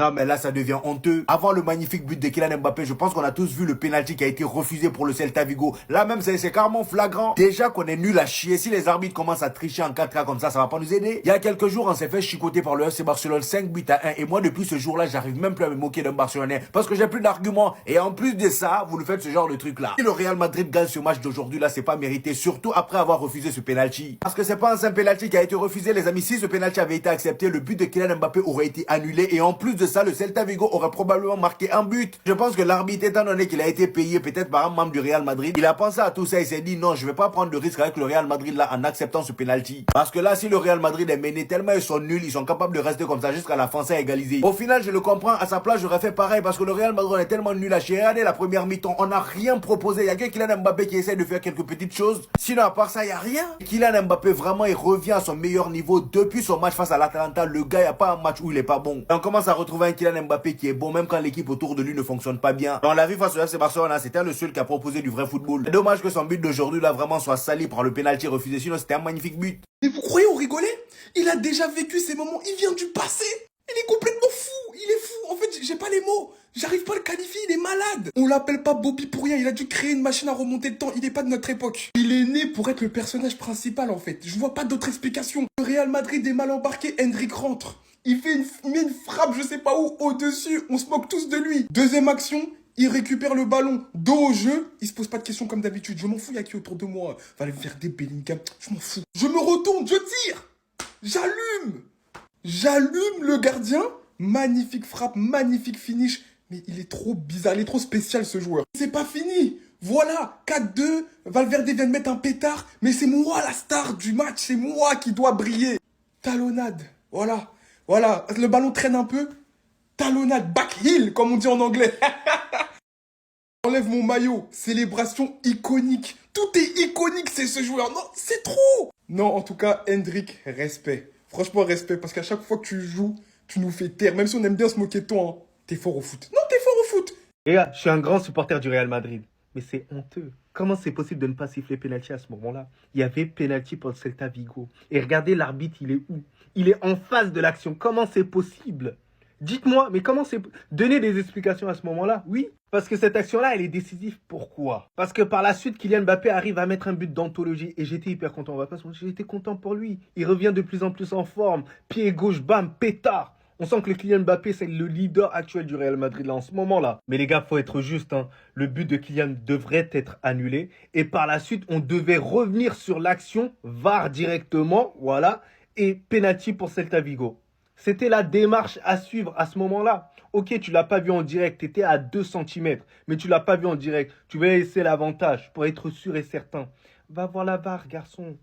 Non mais là ça devient honteux. Avant le magnifique but de Kylian Mbappé, je pense qu'on a tous vu le penalty qui a été refusé pour le Celta Vigo. Là même c'est carrément flagrant. Déjà qu'on est nul à chier. Si les arbitres commencent à tricher en 4K comme ça va pas nous aider. Il y a quelques jours on s'est fait chicoter par le FC Barcelone 5-1. Et moi depuis ce jour-là j'arrive même plus à me moquer d'un Barcelonais. Parce que j'ai plus d'arguments. Et en plus de ça, vous nous faites ce genre de truc là. Si le Real Madrid gagne ce match d'aujourd'hui là, c'est pas mérité. Surtout après avoir refusé ce penalty. Parce que c'est pas un simple penalty qui a été refusé les amis. Si ce penalty avait été accepté, le but de Kylian Mbappé aurait été annulé. Et en plus de ça, le Celta Vigo aurait probablement marqué un but. Je pense que l'arbitre, étant donné qu'il a été payé peut-être par un membre du Real Madrid, il a pensé à tout ça et s'est dit non, je vais pas prendre de risque avec le Real Madrid là en acceptant ce penalty. Parce que là, si le Real Madrid est mené tellement ils sont nuls, ils sont capables de rester comme ça jusqu'à la fin, ça égalisé. Au final, je le comprends, à sa place, j'aurais fait pareil parce que le Real Madrid est tellement nul à chier. Regardez la première mi-temps, on n'a rien proposé. Il y a que Kylian Mbappé qui essaie de faire quelques petites choses. Sinon, à part ça, il y a rien. Kylian Mbappé, vraiment, il revient à son meilleur niveau depuis son match face à l'Atalanta. Le gars, il n'y a pas un match où il est pas bon. Et on commence à retrouver un Kylian Mbappé qui est bon, même quand l'équipe autour de lui ne fonctionne pas bien. On l'a vu face au FC Barcelone, c'était le seul qui a proposé du vrai football. C'est dommage que son but d'aujourd'hui là vraiment soit sali par le penalty refusé, sinon c'était un magnifique but. Mais vous croyez on rigolait? Il a déjà vécu ces moments, il vient du passé. Il est complètement fou, il est fou. En fait, j'ai pas les mots. J'arrive pas à le qualifier, il est malade. On l'appelle pas Bobby pour rien, il a dû créer une machine à remonter le temps, il est pas de notre époque. Il est né pour être le personnage principal en fait. Je vois pas d'autre explication. Le Real Madrid est mal embarqué, Hendrik rentre. Il met une frappe, je sais pas où, au-dessus. On se moque tous de lui. Deuxième action, il récupère le ballon. Dos au jeu, il se pose pas de questions comme d'habitude. Je m'en fous, il y a qui autour de moi. Va aller faire des Bellingham. Je m'en fous. Je me retourne, je tire. J'allume. J'allume le gardien. Magnifique frappe, magnifique finish. Mais il est trop bizarre, il est trop spécial ce joueur. C'est pas fini. Voilà, 4-2. Valverde vient de mettre un pétard. Mais c'est moi la star du match. C'est moi qui dois briller. Talonnade. Voilà. Voilà, le ballon traîne un peu. Talonnade, back heel, comme on dit en anglais. Enlève mon maillot. Célébration iconique. Tout est iconique, c'est ce joueur. Non, c'est trop. Non, en tout cas, Hendrik, respect. Franchement, respect. Parce qu'à chaque fois que tu joues, tu nous fais taire. Même si on aime bien se moquer de toi, hein. T'es fort au foot. Non, t'es fort au foot. Les gars, je suis un grand supporter du Real Madrid. Mais c'est honteux. Comment c'est possible de ne pas siffler penalty à ce moment-là? Il y avait penalty pour le Celta Vigo. Et regardez l'arbitre, il est où? Il est en face de l'action. Comment c'est possible? Dites-moi, mais comment c'est... Donnez des explications à ce moment-là. Oui, parce que cette action-là, elle est décisive. Pourquoi? Parce que par la suite, Kylian Mbappé arrive à mettre un but d'anthologie. Et j'étais hyper content. On va pas se mentir, j'étais content pour lui. Il revient de plus en plus en forme. Pied gauche, bam, pétard. On sent que le Kylian Mbappé, c'est le leader actuel du Real Madrid là, en ce moment-là. Mais les gars, faut être juste. Hein. Le but de Kylian devrait être annulé. Et par la suite, on devait revenir sur l'action, VAR directement, voilà, et penalty pour Celta Vigo. C'était la démarche à suivre à ce moment-là. Ok, tu l'as pas vu en direct, tu étais à 2 cm, mais tu l'as pas vu en direct. Tu vas laisser l'avantage pour être sûr et certain. Va voir la VAR, garçon.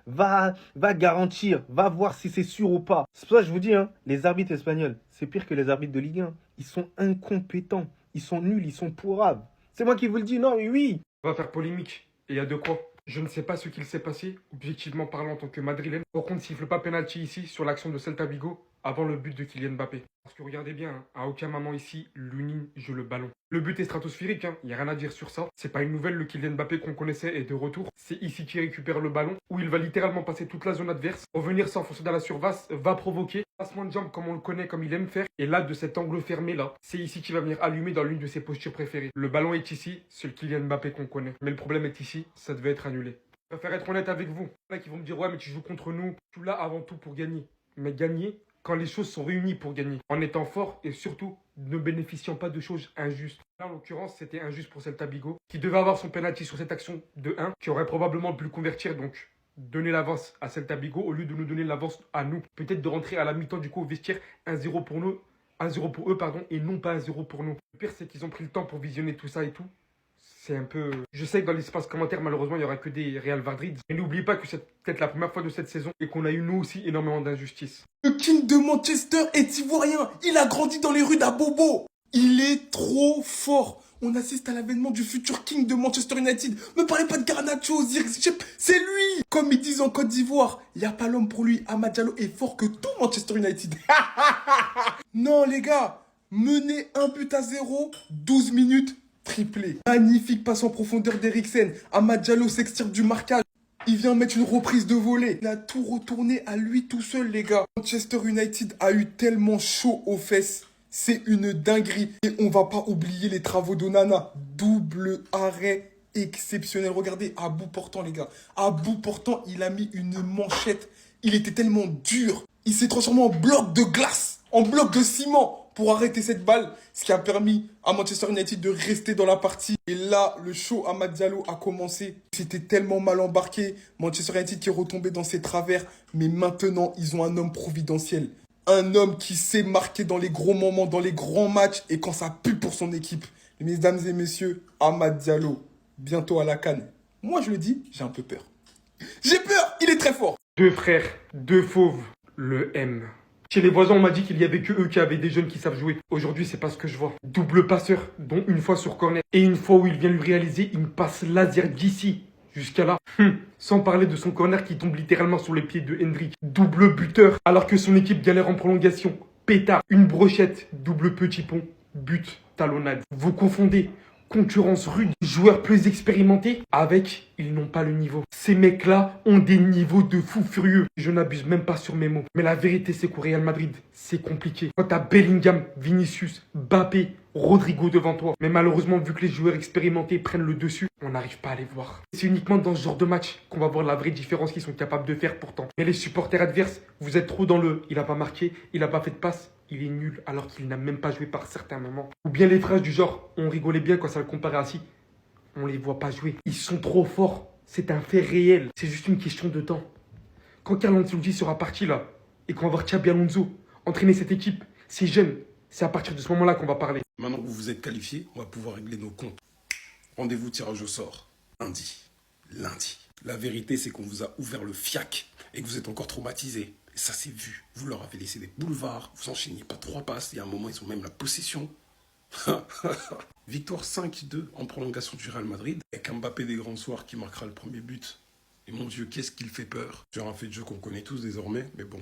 Va garantir, va voir si c'est sûr ou pas. C'est pour ça que je vous dis, hein, les arbitres espagnols, c'est pire que les arbitres de Ligue 1. Ils sont incompétents, ils sont nuls, ils sont pourraves. C'est moi qui vous le dis, non mais oui. On va faire polémique, et il y a de quoi. Je ne sais pas ce qu'il s'est passé, objectivement parlant en tant que madrilène. Par contre, siffle pas penalty ici sur l'action de Celta Vigo avant le but de Kylian Mbappé. Parce que regardez bien, hein, à aucun moment ici, l'Uni joue le ballon. Le but est stratosphérique, il n'y a rien à dire sur ça. C'est pas une nouvelle, le Kylian Mbappé qu'on connaissait est de retour. C'est ici qu'il récupère le ballon, où il va littéralement passer toute la zone adverse, revenir s'enfoncer dans la surface, va provoquer, passement de jambe comme on le connaît, comme il aime faire. Et là, de cet angle fermé là, c'est ici qu'il va venir allumer dans l'une de ses postures préférées. Le ballon est ici, c'est le Kylian Mbappé qu'on connaît. Mais le problème est ici, ça devait être annulé. Je préfère être honnête avec vous. Il y en a qui vont me dire, ouais, mais tu joues contre nous. Tu es là avant tout pour gagner. Mais gagner quand les choses sont réunies pour gagner. En étant fort et surtout ne bénéficiant pas de choses injustes. Là, en l'occurrence, c'était injuste pour Celta Vigo, qui devait avoir son penalty sur cette action de 1, qui aurait probablement pu le convertir, donc donner l'avance à Celta Vigo au lieu de nous donner l'avance à nous. Peut-être de rentrer à la mi-temps du coup au vestiaire 1-0 pour nous. 1-0 pour eux, pardon, et non pas 1-0 pour nous. Le pire, c'est qu'ils ont pris le temps pour visionner tout ça et tout. C'est un peu... Je sais que dans l'espace commentaire, malheureusement, il n'y aura que des Real Madrid. Mais n'oubliez pas que c'est peut-être la première fois de cette saison et qu'on a eu, nous aussi, énormément d'injustices. Le King de Manchester est ivoirien. Il a grandi dans les rues d'Abobo. Il est trop fort. On assiste à l'avènement du futur King de Manchester United. Me parlez pas de Garnacho, c'est lui. Comme ils disent en Côte d'Ivoire, il n'y a pas l'homme pour lui. Amad Diallo est fort que tout Manchester United. Non, les gars. Mener 1-0, 12 minutes. Triplé. Magnifique passe en profondeur d'Eriksen. Amad Diallo s'extirpe du marquage. Il vient mettre une reprise de volée. Il a tout retourné à lui tout seul, les gars. Manchester United a eu tellement chaud aux fesses. C'est une dinguerie. Et on va pas oublier les travaux d'Onana. Double arrêt exceptionnel. Regardez, à bout portant, les gars. À bout portant, il a mis une manchette. Il était tellement dur. Il s'est transformé en bloc de glace, en bloc de ciment pour arrêter cette balle. Ce qui a permis à Manchester United de rester dans la partie. Et là, le show Amad Diallo a commencé. C'était tellement mal embarqué. Manchester United qui est retombé dans ses travers. Mais maintenant, ils ont un homme providentiel. Un homme qui sait marquer dans les gros moments, dans les grands matchs et quand ça pue pour son équipe. Mesdames et messieurs, Amad Diallo, bientôt à la CAN. Moi, je le dis, j'ai un peu peur. J'ai peur, il est très fort. Deux frères, deux fauves, le M. Chez les voisins, on m'a dit qu'il y avait que eux qui avaient des jeunes qui savent jouer. Aujourd'hui, c'est pas ce que je vois. Double passeur, dont une fois sur corner. Et une fois où il vient lui réaliser une passe laser d'ici jusqu'à là. Sans parler de son corner qui tombe littéralement sur les pieds de Hendrick. Double buteur, alors que son équipe galère en prolongation. Pétard, une brochette, double petit pont, but, talonnade. Vous confondez concurrence rude, joueurs plus expérimentés avec, ils n'ont pas le niveau. Ces mecs-là ont des niveaux de fous furieux. Je n'abuse même pas sur mes mots. Mais la vérité, c'est qu'au Real Madrid, c'est compliqué. Quand t'as Bellingham, Vinicius, Mbappé, Rodrigo devant toi. Mais malheureusement, vu que les joueurs expérimentés prennent le dessus, on n'arrive pas à les voir. C'est uniquement dans ce genre de match qu'on va voir la vraie différence qu'ils sont capables de faire pourtant. Mais les supporters adverses, vous êtes trop dans le « il a pas marqué, il a pas fait de passe ». Il est nul alors qu'il n'a même pas joué par certains moments. Ou bien les phrases du genre « on rigolait bien quand ça le comparait à si ». On les voit pas jouer. Ils sont trop forts. C'est un fait réel. C'est juste une question de temps. Quand Carlo Ancelotti sera parti là, et qu'on va voir Xabi Alonso entraîner cette équipe, ces jeunes, c'est à partir de ce moment-là qu'on va parler. Maintenant que vous vous êtes qualifiés, on va pouvoir régler nos comptes. Rendez-vous tirage au sort. Lundi. La vérité, c'est qu'on vous a ouvert le fiac et que vous êtes encore traumatisés. Et ça, c'est vu. Vous leur avez laissé des boulevards. Vous enchaîniez pas 3 passes. Et à un moment, ils ont même la possession. Victoire 5-2 en prolongation du Real Madrid. Avec Mbappé des grands soirs qui marquera le premier but. Et mon Dieu, qu'est-ce qu'il fait peur. Sur un fait de jeu qu'on connaît tous désormais. Mais bon,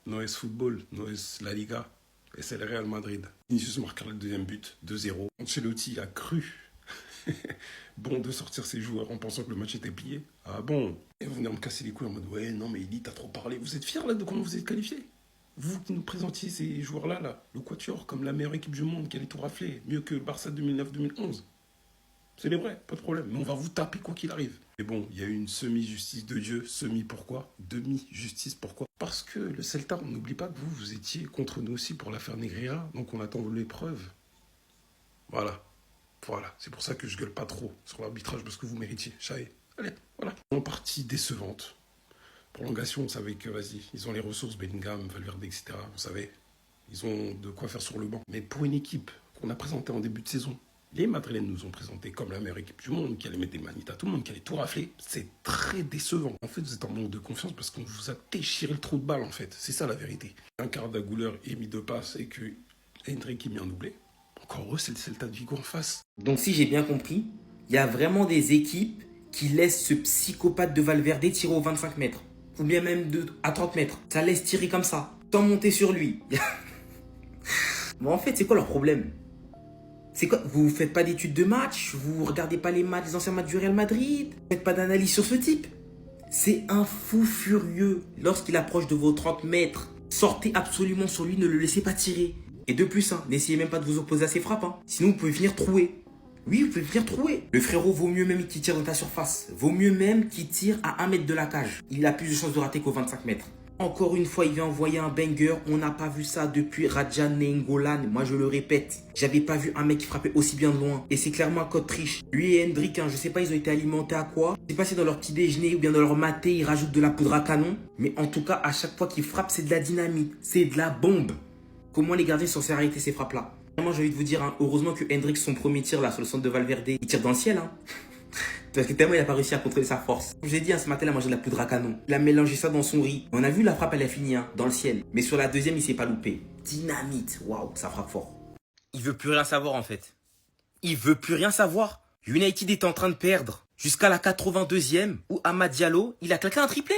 Noes Football, Noes La Liga. Et c'est le Real Madrid. Vinicius marquera le deuxième but, 2-0. Ancelotti a cru bon de sortir ses joueurs en pensant que le match était plié. Ah bon? Et vous venez me casser les couilles en mode ouais, non mais Eli, t'as trop parlé. Vous êtes fiers là de comment vous êtes qualifiés? Vous qui nous présentiez ces joueurs-là, le Quatuor, comme la meilleure équipe du monde qui allait tout rafler, mieux que le Barça 2009-2011. C'est vrai, pas de problème. Mais on va vous taper quoi qu'il arrive. Mais bon, il y a eu une semi-justice de Dieu. Pourquoi? Demi-justice, pourquoi? Parce que le Celta, on n'oublie pas que vous étiez contre nous aussi pour l'affaire Negreira. Donc on attend l'épreuve. Voilà, c'est pour ça que je gueule pas trop sur l'arbitrage, parce que vous méritiez. Allez, voilà. En partie décevante. Prolongation, on savait que, vas-y, ils ont les ressources, Bellingham, Valverde, etc. Vous savez, ils ont de quoi faire sur le banc. Mais pour une équipe qu'on a présentée en début de saison, les Madrilènes nous ont présenté comme la meilleure équipe du monde, qui allait mettre des manites à tout le monde, qui allait tout rafler. C'est très décevant. En fait, vous êtes en manque de confiance parce qu'on vous a déchiré le trou de balle, en fait. C'est ça la vérité. Un quart d'Aguler est mis 2 passes et que Hendrick est mis un doublé. Encore heureux, c'est le Celta de Vigo en face. Donc si j'ai bien compris, il y a vraiment des équipes qui laissent ce psychopathe de Valverde tirer aux 25 mètres. Ou bien même à 30 mètres. Ça laisse tirer comme ça, sans monter sur lui. Bon, en fait, c'est quoi leur problème? C'est quoi? Vous faites pas d'études de match? Vous regardez pas les anciens matchs du Real Madrid? Vous faites pas d'analyse sur ce type? C'est un fou furieux. Lorsqu'il approche de vos 30 mètres, sortez absolument sur lui, ne le laissez pas tirer. Et de plus, n'essayez même pas de vous opposer à ses frappes. Sinon, vous pouvez venir trouer. Oui, vous pouvez venir trouer. Le frérot vaut mieux même qu'il tire dans ta surface. Vaut mieux même qu'il tire à 1 mètre de la cage. Il a plus de chances de rater qu'aux 25 mètres. Encore une fois, il vient envoyer un banger. On n'a pas vu ça depuis Raja Nainggolan. Moi, je le répète. J'avais pas vu un mec qui frappait aussi bien de loin. Et c'est clairement un code triche. Lui et Hendrick, je sais pas, ils ont été alimentés à quoi. Je sais pas si dans leur petit déjeuner ou bien dans leur maté, ils rajoutent de la poudre à canon. Mais en tout cas, à chaque fois qu'ils frappent, c'est de la dynamite. C'est de la bombe. Comment les gardiens sont censés arrêter ces frappes-là? Moi, j'ai envie de vous dire, heureusement que Hendrick, son premier tir là sur le centre de Valverde, il tire dans le ciel. Parce que tellement il n'a pas réussi à contrôler sa force. Comme je l'ai dit, ce matin, il a mangé de la poudre à canon. Il a mélangé ça dans son riz. On a vu la frappe, elle a fini dans le ciel. Mais sur la deuxième, il s'est pas loupé. Dynamite, waouh, ça frappe fort. Il veut plus rien savoir en fait. Il veut plus rien savoir. United est en train de perdre. Jusqu'à la 82e, où Amad Diallo, il a claqué un triplé.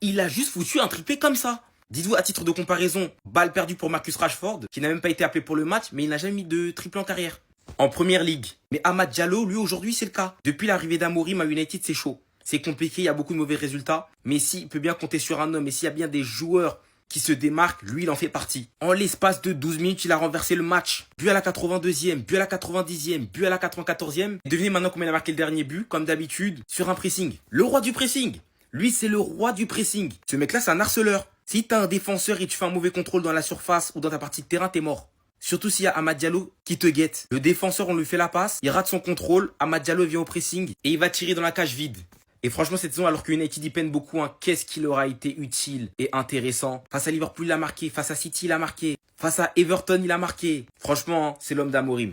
Il a juste foutu un triplé comme ça. Dites-vous, à titre de comparaison, balle perdue pour Marcus Rashford, qui n'a même pas été appelé pour le match, mais il n'a jamais mis de triplé en carrière. En première ligue. Mais Amad Diallo, lui, aujourd'hui, c'est le cas. Depuis l'arrivée d'Amorim à United, c'est chaud. C'est compliqué, il y a beaucoup de mauvais résultats. Mais s'il peut bien compter sur un homme, et s'il y a bien des joueurs qui se démarquent, lui, il en fait partie. En l'espace de 12 minutes, il a renversé le match. But à la 82e, but à la 90e, but à la 94e. Devinez maintenant comment il a marqué le dernier but, comme d'habitude, sur un pressing. Le roi du pressing. Lui, c'est le roi du pressing. Ce mec-là, c'est un harceleur. Si t'as un défenseur et tu fais un mauvais contrôle dans la surface ou dans ta partie de terrain, t'es mort. Surtout s'il y a Amad Diallo qui te guette. Le défenseur, on lui fait la passe, il rate son contrôle, Amad Diallo vient au pressing et il va tirer dans la cage vide. Et franchement, cette saison, alors que United y peine beaucoup, qu'est-ce qu'il aura été utile et intéressant. Face à Liverpool, il a marqué. Face à City, il a marqué. Face à Everton, il a marqué. Franchement, c'est l'homme d'Amorim.